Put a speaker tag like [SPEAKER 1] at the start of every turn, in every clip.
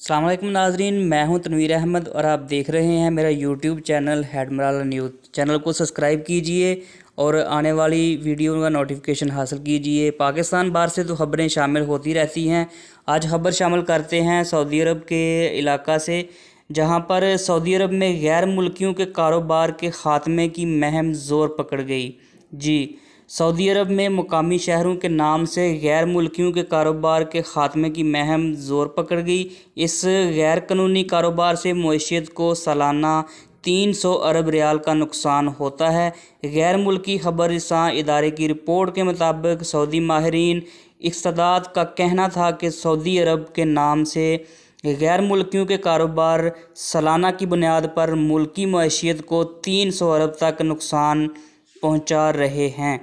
[SPEAKER 1] अस्सलाम वालेकुम नाजरीन, मैं हूं तनवीर अहमद और आप देख रहे हैं मेरा YouTube channel head Marala news. Channel को सब्सक्राइब कीजिए और आने वाली वीडियो का नोटिफिकेशन हासिल कीजिए। पाकिस्तान बाहर से तो खबरें शामिल होती रहती हैं। आज खबर शामिल करते हैं सऊदी अरब के इलाका से, जहां पर सऊदी अरब में गैर मुल्कियों के कारोबार के ख़ात्मे की मुहिम ज़ोर पकड़ गई। जी, सऊदी अरब में मुकामी शहरों के नाम से गैर मुल्कियों के कारोबार के ख़ात्मे की मुहिम ज़ोर पकड़ गई। इस गैर कानूनी कारोबार से मईशत को सालाना 300 अरब रियाल का नुकसान होता है। गैर मुल्की खबरसां इदारे की रिपोर्ट के मुताबिक सऊदी माहिरीन इक़्तिसाद का कहना था कि सऊदी अरब के नाम से गैर मुल्कियों के कारोबार सालाना की बुनियाद पर मुल्की मईशत को 300 अरब तक नुकसान पहुंचा रहे हैं।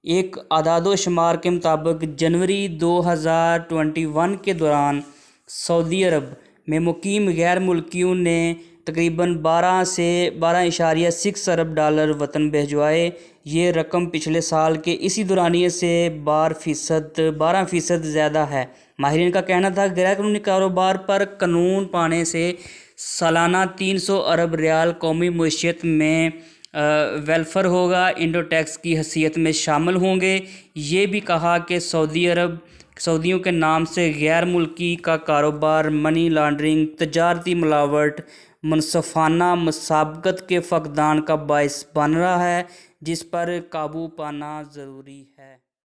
[SPEAKER 1] एक आदादो शुमार के मुताबिक जनवरी 2021 के दौरान सऊदी अरब में मुकीम गैर मुल्कियों ने तकरीबन 12.6 अरब डॉलर वतन भिजवाए। ये रकम पिछले साल के इसी दौरानिए से 12% ज़्यादा है। माहिरीन का कहना था गैर कानूनी कारोबार पर कानून पाने से सालाना 300 अरब रियाल कौमी मईशत में वेलफेयर होगा, इंडो टैक्स की हैसियत में शामिल होंगे। ये भी कहा कि सऊदियों के नाम से गैर मुल्की का कारोबार मनी लॉन्ड्रिंग, तजारती मिलावट, मुनसफ़ाना मुसाबकत के फक़दान का बाइस बन रहा है, जिस पर काबू पाना ज़रूरी है।